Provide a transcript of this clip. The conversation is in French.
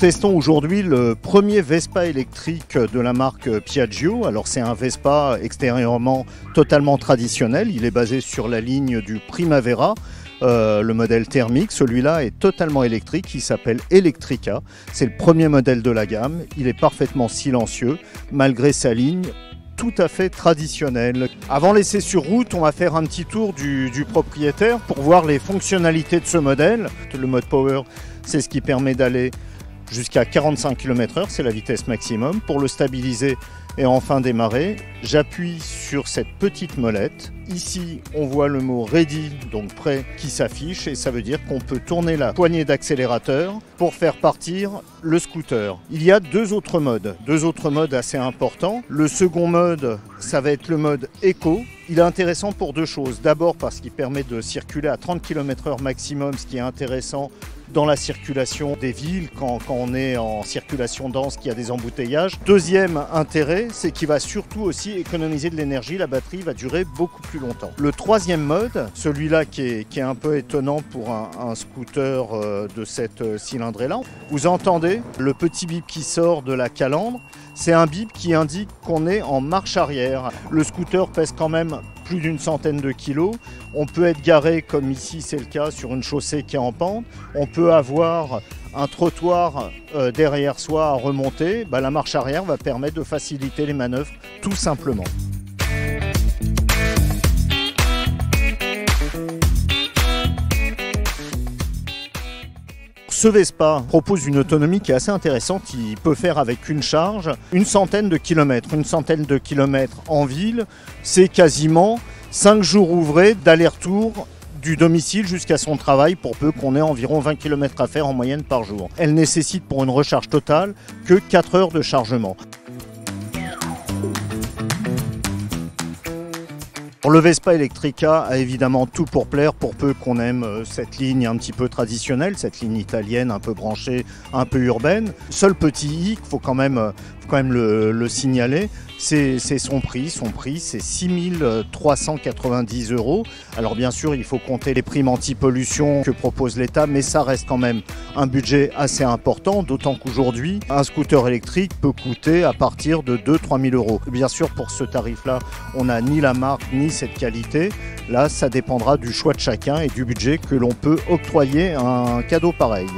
testons aujourd'hui le premier Vespa électrique de la marque Piaggio. Alors c'est un Vespa extérieurement totalement traditionnel, il est basé sur la ligne du Primavera. Le modèle thermique, celui-là est totalement électrique, il s'appelle Electrica. C'est le premier modèle de la gamme, il est parfaitement silencieux malgré sa ligne tout à fait traditionnelle. Avant l'essai sur route, on va faire un petit tour du propriétaire pour voir les fonctionnalités de ce modèle. Le mode Power, c'est ce qui permet d'aller jusqu'à 45 km/h, c'est la vitesse maximum. Pour le stabiliser et enfin démarrer, j'appuie sur cette petite molette. Ici, on voit le mot Ready, donc prêt, qui s'affiche et ça veut dire qu'on peut tourner la poignée d'accélérateur pour faire partir le scooter. Il y a deux autres modes assez importants. Le second mode, ça va être le mode Eco. Il est intéressant pour deux choses. D'abord parce qu'il permet de circuler à 30 km/h maximum, ce qui est intéressant dans la circulation des villes, quand on est en circulation dense, qu'il y a des embouteillages. Deuxième intérêt, c'est qu'il va surtout aussi économiser de l'énergie, la batterie va durer beaucoup plus longtemps. Le troisième mode, celui-là qui est un peu étonnant pour un scooter de cette cylindrée-là, vous entendez le petit bip qui sort de la calandre, c'est un bip qui indique qu'on est en marche arrière. Le scooter pèse quand même plus d'une centaine de kilos. On peut être garé, comme ici c'est le cas, sur une chaussée qui est en pente. On peut avoir un trottoir derrière soi à remonter. La marche arrière va permettre de faciliter les manœuvres, tout simplement. Ce Vespa propose une autonomie qui est assez intéressante. Il peut faire avec une charge une centaine de kilomètres. Une centaine de kilomètres en ville, c'est quasiment 5 jours ouvrés d'aller-retour du domicile jusqu'à son travail, pour peu qu'on ait environ 20 km à faire en moyenne par jour. Elle nécessite pour une recharge totale que 4 heures de chargement. Le Vespa Electrica a évidemment tout pour plaire, pour peu qu'on aime cette ligne un petit peu traditionnelle, cette ligne italienne un peu branchée, un peu urbaine. Seul petit i, il faut quand même le signaler, c'est son prix. Son prix, c'est 6 390 €. Alors bien sûr, il faut compter les primes anti-pollution que propose l'État, mais ça reste quand même un budget assez important, d'autant qu'aujourd'hui, un scooter électrique peut coûter à partir de 2 000 à 3 000 €. Bien sûr, pour ce tarif-là, on n'a ni la marque, ni cette qualité. Là, ça dépendra du choix de chacun et du budget que l'on peut octroyer à un cadeau pareil.